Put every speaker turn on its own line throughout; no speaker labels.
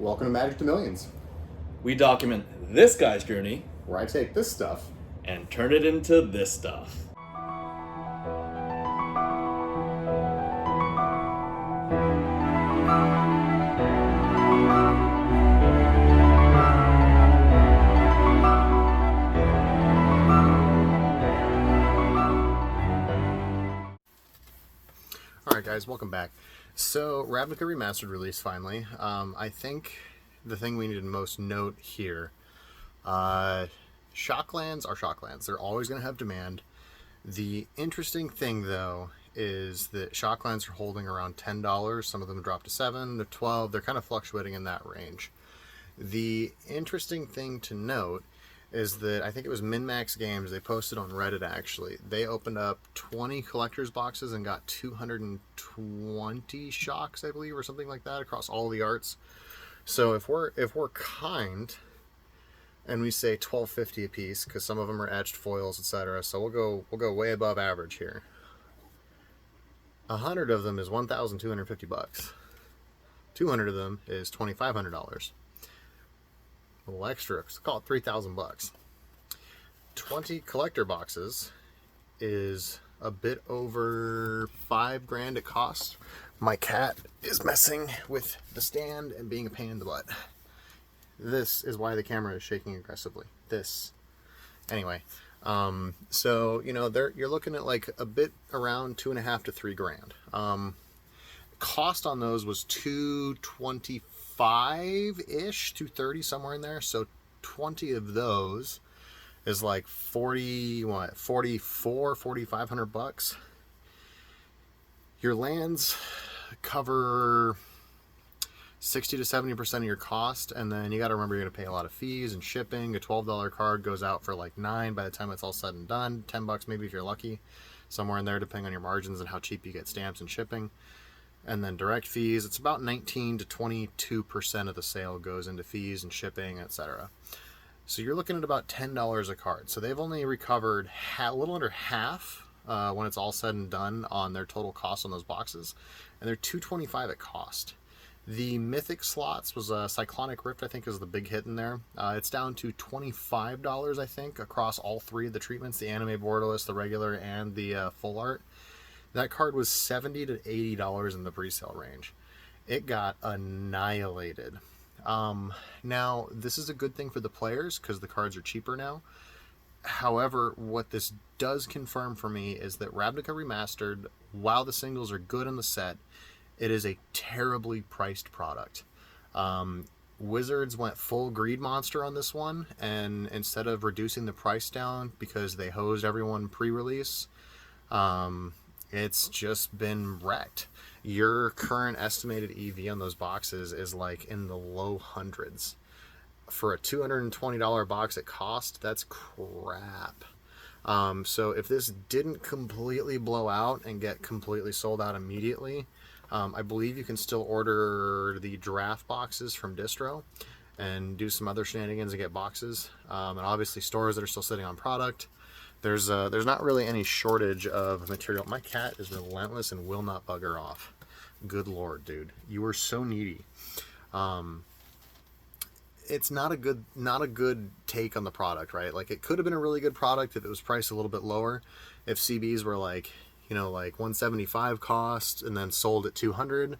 Welcome to Magic to Millions,
We document this guy's journey
where I take this stuff.
and turn it into this stuff.
Alright guys, welcome back. So, Ravnica Remastered released finally. I think the thing we need to most note here, Shocklands are Shocklands. They're always going to have demand. The interesting thing though is that Shocklands are holding around $10. Some of them dropped to $7 to $12. They're kind of fluctuating in that range. The interesting thing to note is that I think it was MinMax Games, they posted on Reddit actually. They opened up 20 collector's boxes and got 220 shocks, I believe, or something like that across all the arts. So if we're kind and we say $12.50 a piece, because some of them are etched foils, etc. So we'll go way above average here. 100 of them is $1,250. 200 of them is $2,500. A little extra, let's call it $3,000. 20 collector boxes is a bit over $5,000 it costs. My cat is messing with the stand and being a pain in the butt. This is why the camera is shaking aggressively. Anyway, so you know, you're looking at like a bit around $2.5 to $3,000. Cost on those was $225-ish, $230, somewhere in there. So 20 of those is like 4,500 bucks. Your lands cover 60 to 70% of your cost, and then you got to remember you're going to pay a lot of fees and shipping. A $12 card goes out for like $9 by the time it's all said and done. $10 maybe if you're lucky, somewhere in there, depending on your margins and how cheap you get stamps and shipping. And then direct fees, it's about 19 to 22% of the sale goes into fees and shipping, etc. So you're looking at about $10 a card. So they've only recovered a little under half when it's all said and done on their total cost on those boxes, and they're $225 at cost. The Mythic slots was a Cyclonic Rift, I think, is the big hit in there. It's down to $25, I think, across all three of the treatments, the Anime Borderless, the regular, and the full art. That card was $70 to $80 in the pre-sale range. It got annihilated. Now, this is a good thing for the players because the cards are cheaper now. However, what this does confirm for me is that Ravnica Remastered, while the singles are good in the set, it is a terribly priced product. Wizards went full greed monster on this one, and instead of reducing the price down because they hosed everyone pre-release, it's just been wrecked. Your current estimated EV on those boxes is like in the low hundreds. For a $220 box at cost, that's crap. So if this didn't completely blow out and get completely sold out immediately, I believe you can still order the draft boxes from Distro and do some other shenanigans and get boxes. And obviously stores that are still sitting on product. There's not really any shortage of material. My cat is relentless and will not bugger off. Good Lord, dude. You are so needy. It's not a good take on the product, right? Like, it could have been a really good product if it was priced a little bit lower. If CBs were like, you know, like $175 cost and then sold at $200.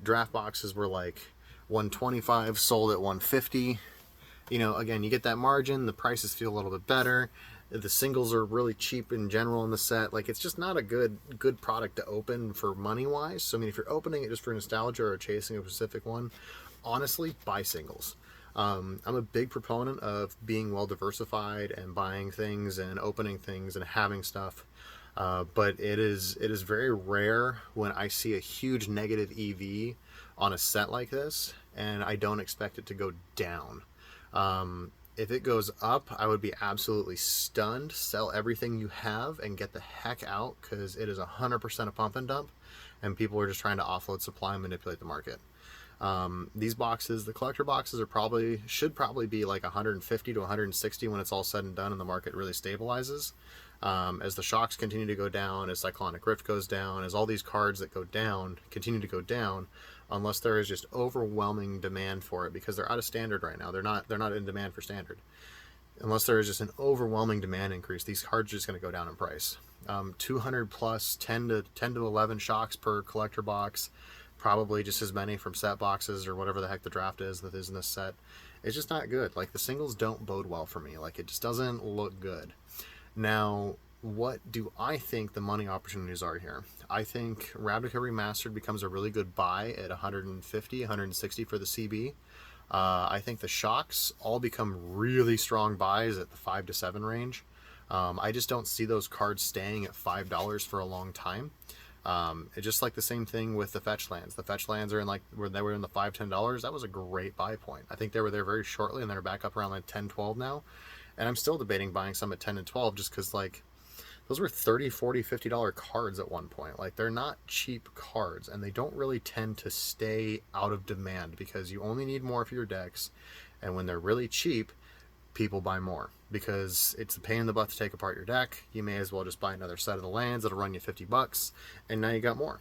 Draft boxes were like $125, sold at $150. You know, again, you get that margin, the prices feel a little bit better. The singles are really cheap in general in the set. Like, it's just not a good product to open for money-wise. So, I mean, if you're opening it just for nostalgia or chasing a specific one, honestly, buy singles. I'm a big proponent of being well-diversified and buying things and opening things and having stuff. But it is very rare when I see a huge negative EV on a set like this, and I don't expect it to go down. If it goes up, I would be absolutely stunned. Sell everything you have and get the heck out, because it is 100% a pump and dump, and people are just trying to offload supply and manipulate the market. These boxes, the collector boxes, should probably be like 150 to 160 when it's all said and done and the market really stabilizes. As the shocks continue to go down, as Cyclonic Rift goes down, as all these cards that go down continue to go down, unless there is just overwhelming demand for it, because they're out of standard right now. They're not in demand for standard. Unless there is just an overwhelming demand increase, these cards are just going to go down in price. 200 plus, 10 to 11 shocks per collector box, probably just as many from set boxes or whatever the heck the draft is that is in this set. It's just not good. Like, the singles don't bode well for me. Like, it just doesn't look good. Now, what do I think the money opportunities are here? I think Ravnica Remastered becomes a really good buy at 150, 160 for the CB. I think the shocks all become really strong buys at the 5 to 7 range. I just don't see those cards staying at $5 for a long time. It's just like the same thing with the fetch lands. The fetch lands are in, like, where they were in the $5, $10. That was a great buy point. I think they were there very shortly, and they're back up around like 10, 12 now. And I'm still debating buying some at 10 and 12 just because, like, those were $30, $40, $50 cards at one point. Like, they're not cheap cards, and they don't really tend to stay out of demand because you only need more for your decks. And when they're really cheap, people buy more because it's a pain in the butt to take apart your deck. You may as well just buy another set of the lands. It'll run you $50, and now you got more.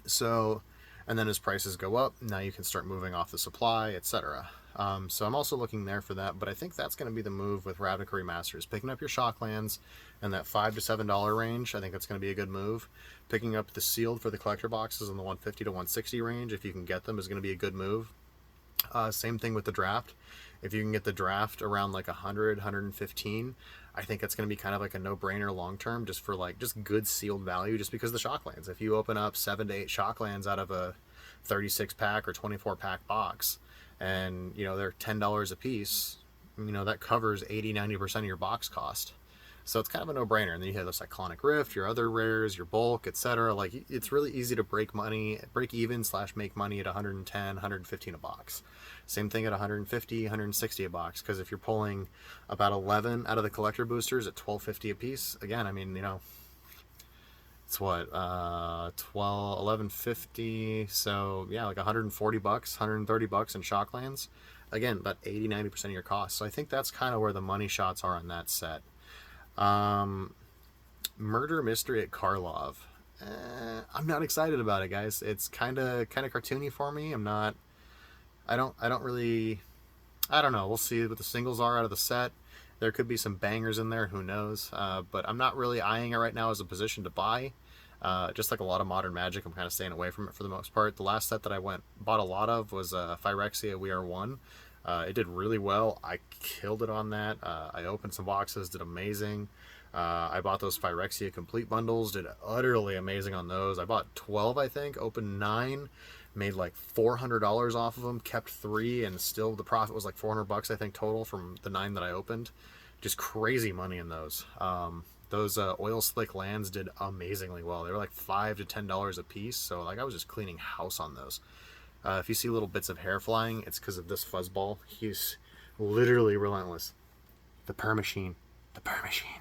So, and then as prices go up, now you can start moving off the supply, etc. So I'm also looking there for that, but I think that's going to be the move with Ravnica Remasters. Picking up your shock lands in that $5 to $7 range, I think that's going to be a good move. Picking up the sealed for the collector boxes in the 150 to 160 range, if you can get them, is going to be a good move. Same thing with the draft. If you can get the draft around like 100, 115, I think that's going to be kind of like a no-brainer long-term, just for like just good sealed value, just because of the shock lands. If you open up 7 to 8 shock lands out of a 36-pack or 24-pack box, and, you know, they're $10 a piece, you know, that covers 80-90% of your box cost. So it's kind of a no-brainer. And then you have this Iconic Rift, your other rares, your bulk, etc. Like, it's really easy to break even / make money at 110, 115 a box. Same thing at 150, 160 a box, because if you're pulling about 11 out of the collector boosters at $12.50 a piece, again, I mean, you know, it's what, 11.50, so yeah, like $140, $130 in shock lands. Again, about 80-90% of your cost. So I think that's kind of where the money shots are on that set. Murder Mystery at Karlov. I'm not excited about it, guys. It's kind of cartoony for me. I don't know. We'll see what the singles are out of the set. There could be some bangers in there, who knows. But I'm not really eyeing it right now as a position to buy. Just like a lot of Modern Magic, I'm kind of staying away from it for the most part. The last set that I bought a lot of was Phyrexia We Are One. It did really well. I killed it on that. I opened some boxes, did amazing. I bought those Phyrexia complete bundles, did utterly amazing on those. I bought 12, I think, opened 9, made like $400 off of them, kept 3, and still the profit was like $400, I think, total from the 9 that I opened. Just crazy money in those. Those oil slick lands did amazingly well. They were like $5 to $10 a piece, so like I was just cleaning house on those. If you see little bits of hair flying, it's because of this fuzzball. He's literally relentless. The Per Machine. The Per Machine.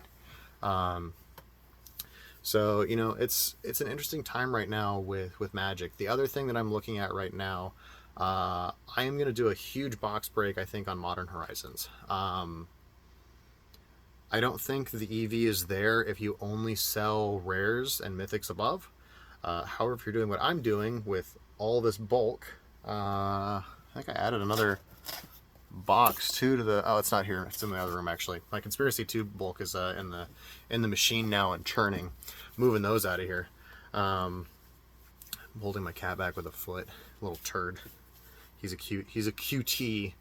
So, you know, it's an interesting time right now with Magic. The other thing that I'm looking at right now, I am going to do a huge box break, I think, on Modern Horizons. I don't think the EV is there if you only sell rares and mythics above. However, if you're doing what I'm doing with all this bulk, I think I added another box too to the, oh, it's not here, it's in the other room actually. My Conspiracy 2 bulk is in the machine now and churning, moving those out of here. I'm holding my cat back with a foot, little turd. He's a QT.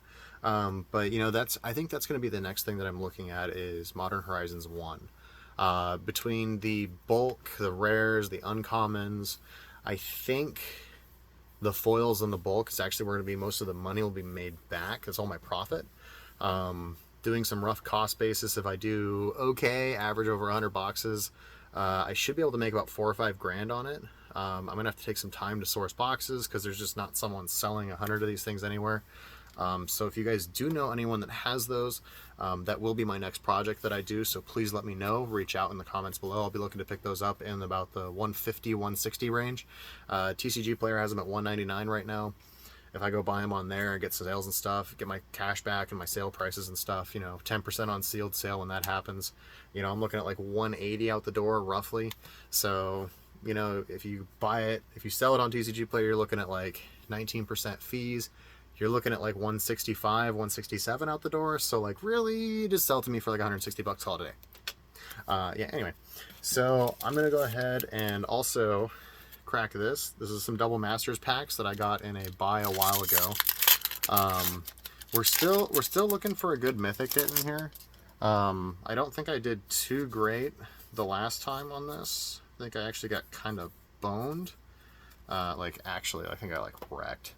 But you know, I think that's going to be the next thing that I'm looking at is Modern Horizons 1. Between the bulk, the rares, the uncommons, I think the foils and the bulk is actually where most of the money will be made back. It's all my profit. Doing some rough cost basis, if I do okay, average over 100 boxes, I should be able to make about $4 or $5 grand on it. I'm gonna have to take some time to source boxes because there's just not someone selling 100 of these things anywhere. So if you guys do know anyone that has those, that will be my next project that I do, so please let me know. Reach out in the comments below. I'll be looking to pick those up in about the 150, 160 range. TCG Player has them at 199 right now. If I go buy them on there, get sales and stuff, get my cash back and my sale prices and stuff, you know, 10% on sealed sale when that happens, you know, I'm looking at like 180 out the door roughly. So You know, if you buy it, if you sell it on TCG Player, you're looking at like 19% fees. You're looking at like 165, 167 out the door. So like, really, just sell it to me for like 160 bucks, call it a day. Yeah. Anyway, so I'm gonna go ahead and also crack this. This is some double masters packs that I got in a buy a while ago. We're still looking for a good mythic hit in here. I don't think I did too great the last time on this. I think I actually got kind of boned. Like actually, I think I like wrecked.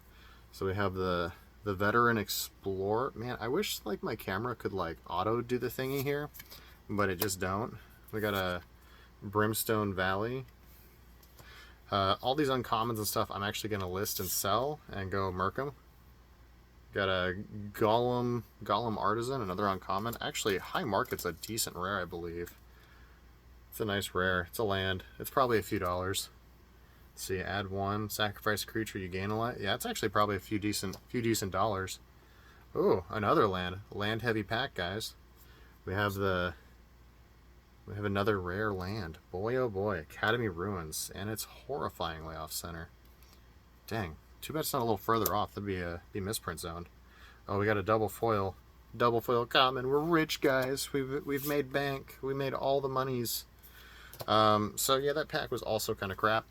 So we have the veteran explorer. Man, I wish like my camera could like auto do the thingy here, but it just don't. We got a Brimstone Valley. All these uncommons and stuff I'm actually going to list and sell and go merc them. Got a Golem Artisan, another uncommon. Actually, High Market's a decent rare, I believe. It's a nice rare. It's a land. It's probably a few dollars. Let's see, add one, sacrifice a creature, you gain a lot. Yeah, it's actually probably a few decent dollars. Ooh, another land. Land heavy pack, guys. We have another rare land. Boy, oh boy, Academy Ruins, and it's horrifyingly off center. Dang, too bad it's not a little further off. That'd be misprint zoned. Oh, we got a double foil common. We're rich, guys. We've made bank. We made all the monies. So yeah, that pack was also kind of crap.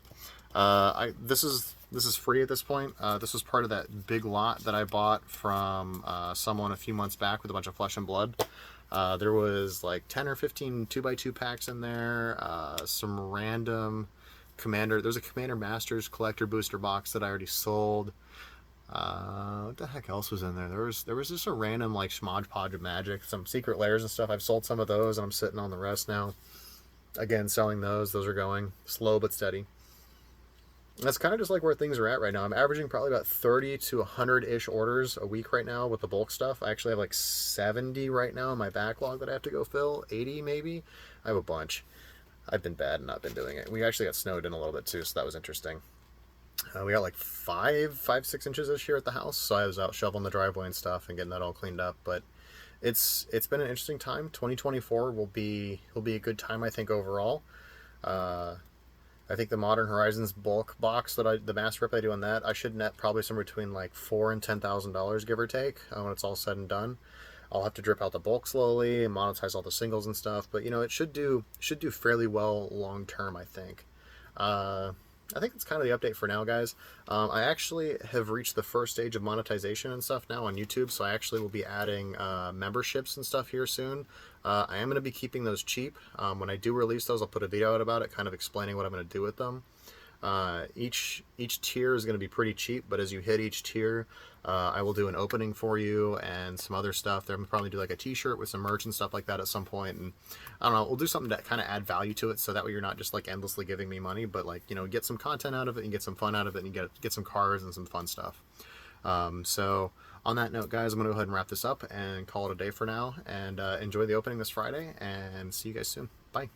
This is free at this point. This was part of that big lot that I bought from someone a few months back with a bunch of Flesh and Blood. There was like 10 or 15 2x2 packs in there. Some random Commander. There's a Commander Masters collector booster box that I already sold. What the heck else was in there? There was just a random like smodge podge of magic, some secret layers and stuff. I've sold some of those, and I'm sitting on the rest now. Again, selling those. Those are going slow but steady. That's kind of just like where things are at right now. I'm averaging probably about 30 to 100-ish orders a week right now with the bulk stuff. I actually have like 70 right now in my backlog that I have to go fill. 80 maybe. I have a bunch. I've been bad and not been doing it. We actually got snowed in a little bit too, so that was interesting. We got like 6 inches this year at the house, so I was out shoveling the driveway and stuff and getting that all cleaned up. But it's been an interesting time. 2024 will be a good time, I think, overall. I think the Modern Horizons bulk box the master rip I do on that, I should net probably somewhere between like $4,000 and $10,000, give or take, when it's all said and done. I'll have to drip out the bulk slowly and monetize all the singles and stuff, but you know, it should do fairly well long term, I think. I think that's kind of the update for now, guys. I actually have reached the first stage of monetization and stuff now on YouTube, so I actually will be adding memberships and stuff here soon. I am going to be keeping those cheap. When I do release those, I'll put a video out about it, kind of explaining what I'm going to do with them. Each tier is going to be pretty cheap, but as you hit each tier, I will do an opening for you and some other stuff. They'll probably do like a t-shirt with some merch and stuff like that at some point, and I don't know, we'll do something to kind of add value to it, so that way you're not just like endlessly giving me money, but like, you know, get some content out of it and get some fun out of it, and you get some cards and some fun stuff. So on that note, guys, I'm going to go ahead and wrap this up and call it a day for now, and enjoy the opening this Friday, and see you guys soon. Bye.